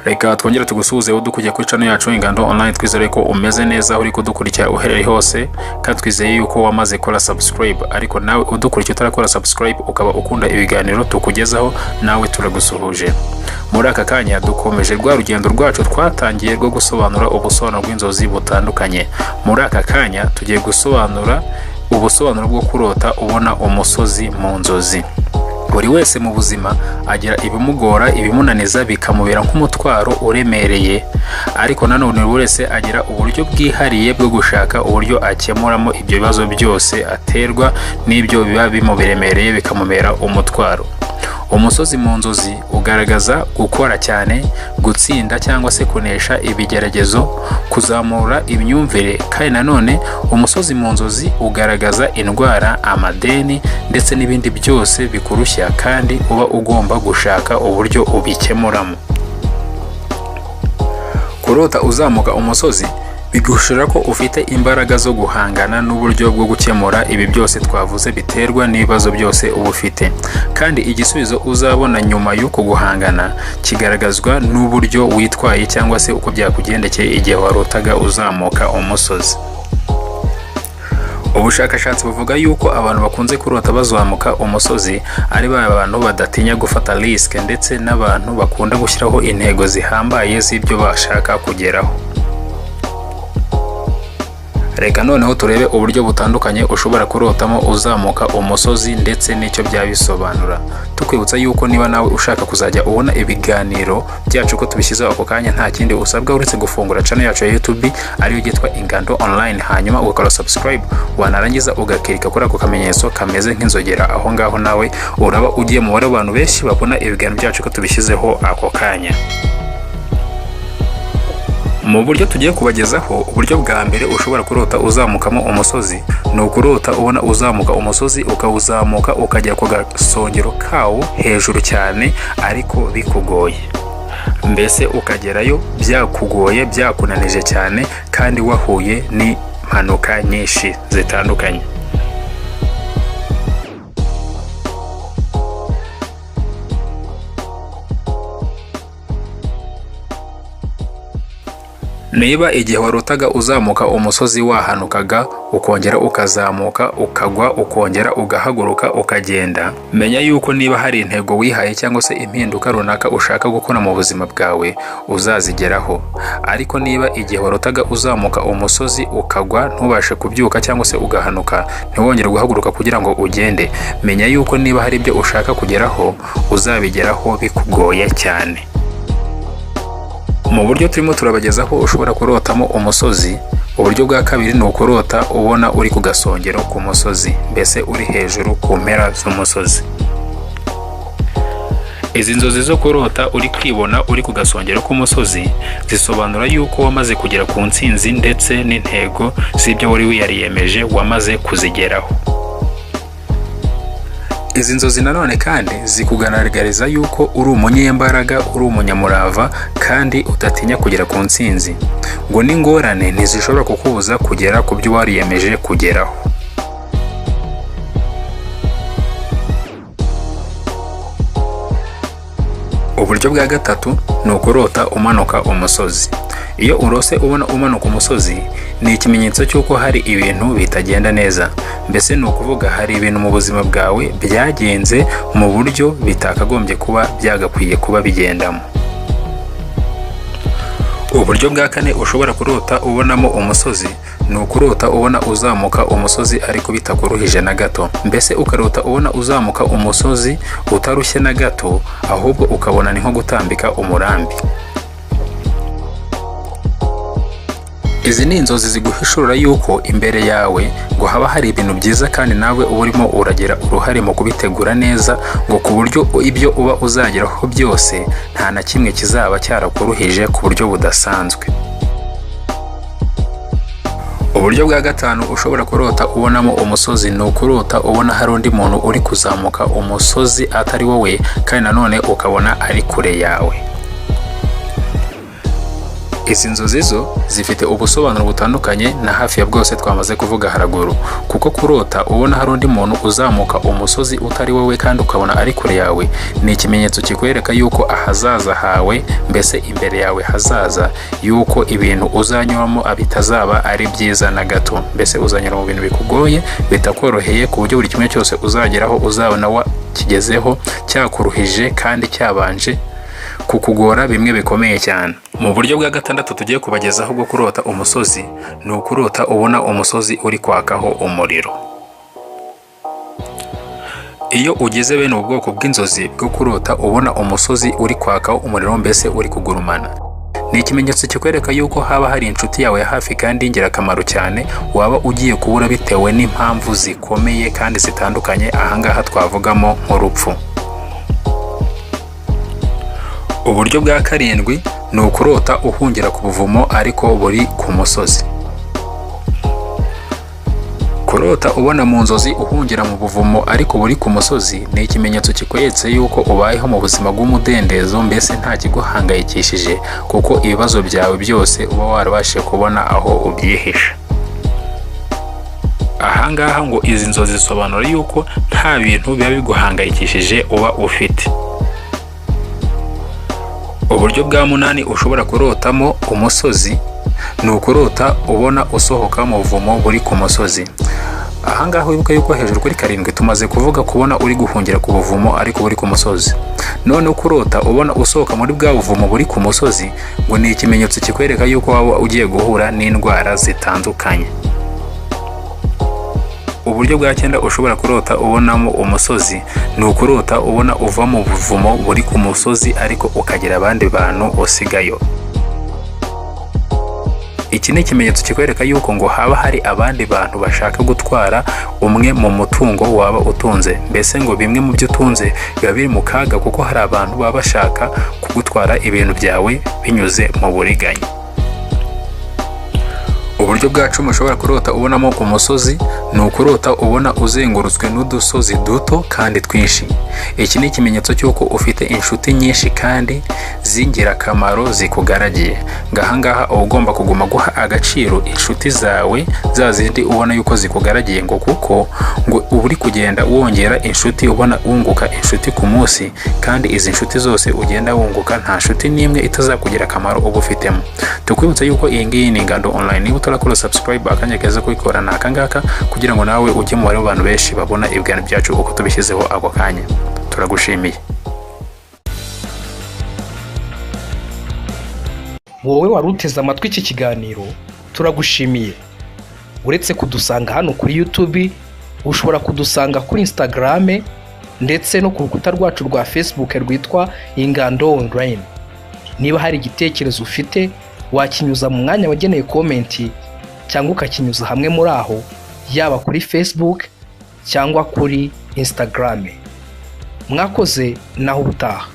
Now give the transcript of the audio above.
Reka twongere tugusuhuze udukurikiye kuri channel yacu Ingando Online. Twizere ko umeze neza uri kudukurikira uherereye hose, kandi twizeye yuko wamaze kora subscribe. Ariko nawe udukurikiye utarakora subscribe ukaba ukunda ibiganiro tukugezaho, nawe turagusuhuje. Muri aka kanya dukomeje rwa rugendo rwacu twatangiye rwo gusobanura ubusobanuro bw'inzozi butandukanye. Muri aka kanya tugiye gusobanura ubusobanuro bwo kurota ubona umusozi mu nzozi. Buri wese mu buzima agira ibimugora, ibimunaniza bikamubera nk'umutwaro uremereye, ariko nanone buri wese agira uburyo bwihariye bwo gushaka uburyo akemuramo ibyo bibazo byose aterwa n'ibyo biba bimuberemereye bikamubera umutwaro. Umusozi mu nzozi ugaragaza gukora cyane, gutsinda cyangwa se kunesha ibigeragezo, kuzamura imyumvire, kandi nanone umusozi mu nzozi ugaragaza indwara, amadeni ndetse n'ibindi byose bikurushya kandi uba ugomba gushaka uburyo ubikemuramo. Kurota uzamuka umusozi bigushira ko ufite imbaraga zo guhangana n'uburyo bwo gukemura ibi byose twavuze biterwa n'ibibazo byose uba ufite, kandi igisubizo uzabona nyuma y'uko guhangana kigaragazwa n'uburyo witwaye cyangwa se uko byakugendekeye igihe warotaga uzamuka umusozi. Ubushakashatsi buvuga yuko abantu bakunze kurota bazamuka umusozi ari abantu badatinya gufata risk, ndetse n'abantu bakunda gushyiraho intego zihambaye z'ibyo bashaka kugeraho. Reka noneho turebe uburyo butandukanye ushobora kurotamo uzamuka umusozi ndetse n'icyo byabisobanura. Tukwibutsa yuko niba nawe ushaka kuzajya ubona ibiganiro byacu ko tubishyize ako kanya, nta kindi usabwa uretse gufungura channel yacu ya YouTube ariyo yitwa Ingando Online, hanyuma ugakora subscribe, wanarangiza ugakirika kuri ako kamenyetso kameze nk'inzogera. Aho ngaho nawe uraba ugiye mu bare abantu benshi babona ibiganiro byacu ko tubishyizeho ako kanya. Mu buryo tugiye kubagezaho, uburyo bwa mbere ushobora kurota uzamukamo umusozi ni ukurota ubona uzamuka umusozi, ukawuzamuka ukajya ku gasongero kawo hejuru cyane ariko bikugoye. Mbese ukagerayo byakugoye, byakunanije cyane, kandi wahuye n'impanuka nyinshi zitandukanye. Niba igihe warotaga uzamuka umusozi wahanukaga ukongera ukazamuka, ukagwa, ukongera ugahaguruka ukagenda, menya yuko niba hari intego wihaye cyangwa se impinduka runaka ushaka gukora mu buzima bwawe uzazigeraho. Ariko niba igihe warotaga uzamuka umusozi ukagwa ntubashe kubyuka cyangwa se ugahanuka, ntiwongere guhaguruka kugira ngo ugende, menya yuko niba hari ibyo ushaka kugeraho uzabigeraho bikugoye cyane. Mu buryo turimo turabagezaho ushobora kurotamo umusozi, uburyo bwa kabiri ni ukurota ubona uri ku gasongero ku musozi, mbese uri hejuru ku mpera z'umusozi. Izi nzozi zo kurota uri kwibona uri ku gasongero k'umusozi zisobanura yuko wamaze kugera ku ntsinzi ndetse n'intego z'ibyo wari wiyariyemeje wamaze kuzigeraho. Izi nzozi nanone kandi zikugaragariza yuko uri umunyembaraga, uri umunyamurava, kandi udatinya kugera ku ntsinzi, ngo n'ingorane ntizishobora kukubuza kugera ku byo wariyemeje kugeraho. Uburyo bwa gatatu ni ukurota umanuka umusozi. Iyo urose ubona umanuka umusozi ni ikimenyetso cy'uko hari ibintu bitagenda neza, mbese ni ukuvuga hari ibintu mu buzima bwawe byagenze mu buryo bitakagombye kuba byagakwiye kuba bigendamo. Uburyo bwa kane ushobora kurota ubonamo umusozi ni ukurota ubona uzamuka umusozi ariko bitakuruhije na gato, mbese ukarota ubona uzamuka umusozi utarushye na gato, ahubwo ukabona ni nko gutambika umurambi. Izi ni inzozi ziguhishurira yuko imbere yawe ngo haba hari ibintu byiza, kandi nawe uba urimo uragira uruhare mu kubitegura neza, ngo ku buryo ibyo uba uzageraho byose nta na kimwe kizaba cyarakuruhije ku buryo budasanzwe. Uburyo bwa gatanu ushobora kurota ubonamo umusozi ni ukurota ubona hari undi muntu uri kuzamuka umusozi atari wowe, kandi nanone ukabona ari kure yawe. Izi nzozi zo zifite ubusobanuro butandukanye na hafi ya bwose twamaze kuvuga haraguru, kuko kurota ubona hari undi muntu uzamuka umusozi utari wowe kandi ukabona ari kure yawe, ni ikimenyetso kikwereka yuko ahazaza hawe, mbese imbere yawe hazaza, yuko ibintu uzanyuramo bitazaba ari byiza na gato, mbese uzanyura mu bintu bikugoye bitakoroheye, ku buryo buri kimwe cyose uzageraho uzabona wakigezeho cyakuruhije kandi cyabanje kukugora bimwe bikomeye cyane. Mu buryo bwa gatandatu tugiye kubagezaho bwo kurota umusozi, ni ukurota ubona umusozi uri kwakaho umuriro. Iyo ugize bene ubu bwoko bw'inzozi bwo kurota ubona umusozi uri kwakaho umuriro, mbese uri kugurumana, ni ikimenyetso kikwereka yuko haba hari inshuti yawe ya hafi kandi y'ingirakamaro cyane waba ugiye kubura bitewe n'impamvu zikomeye kandi zitandukanye. Ahangaha twavugamo nk'urupfu. Uburyo bwa karindwi ni ukurota uhungira ku buvumo ariko buri ku musozi. Kurota ubona mu nzozi uhungira mu buvumo ariko buri ku musozi ni ikimenyetso kikweretse yuko ubayeho mu buzima bw'umudendezo, mbese nta kiguhangayikishije, kuko ibibazo byawe byose uba warabashije kubona aho ubyihisha. Ahangaha ngo izi nzozi zisobanura yuko nta bintu biba biguhangayikishije uba ufite. Uburyo bwa munani ushobora kurotamo umusozi ni ukurota ubona usohoka mu buvumo buri ku musozi. Ahangaha wibuka yuko hejuru kuri karindwi tumaze kuvuga kubona uri guhungira ku buvumo ariko buri ku musozi. None ukurota ubona usohoka muri bwa buvumo buri ku musozi ngo ni ikimenyetso kikwereka yuko waba ugiye guhura n'indwara zitandukanye. Uburyo bwa cyenda ushobora kurota ubonamo umusozi ni ukurota ubona uva mu buvumo buri ku musozi ariko ukagira abandi bantu usigayo. Iki ni ikimenyetso kikwereka yuko ngo haba hari abandi bantu bashaka gutwara umwe mu mutungo waba utunze, mbese ngo bimwe mu byo utunze biba biri mu kaga, kuko hari abantu baba bashaka kugutwara ibintu byawe binyuze mu buriganya. Uburyo bwa cumi ushobora kurota ubonamo umusozi ni ukurota ubona uzengurutswe n'udusozi duto kandi twinshi. Iki ni ikimenyetso cy'uko ufite inshuti nyinshi kandi z'ingirakamaro zikugaragiye. Ngahangaha uba ugomba kuguma guha agaciro inshuti zawe, za zindi ubona yuko zikugaragiye, ngo kuko ngo uba uri kugenda wongera inshuti, ubona wunguka inshuti ku munsi, kandi izi nshuti zose ugenda wunguka nta nshuti n'imwe itazakugira akamaro uba ufitemo. Tukwibutsa yuko iyi ngiyi ni Ingando Online. Niba utarakora subscribe, akanya keza kubikora ni akangaka, kugira ngo nawe ujye mu bantu benshi babona ibiganiro byacu uko tubishyizeho ako kanya. Turagushimiye. Wowe wari uteze amatwi iki kiganiro, turagushimiye. Uretse kudusanga hano kuri YouTube, ushobora kudusanga kuri Instagram ndetse no ku rukuta rwacu rwa Facebook rwitwa Ingando Online. Niba hari igitekerezo ufite, wakinyuza mu mwanya wageneye komenti cyangwa ukakinyuza hamwe muri aho, yaba kuri Facebook cyangwa kuri Instagram. Mwakoze naho ubutaha.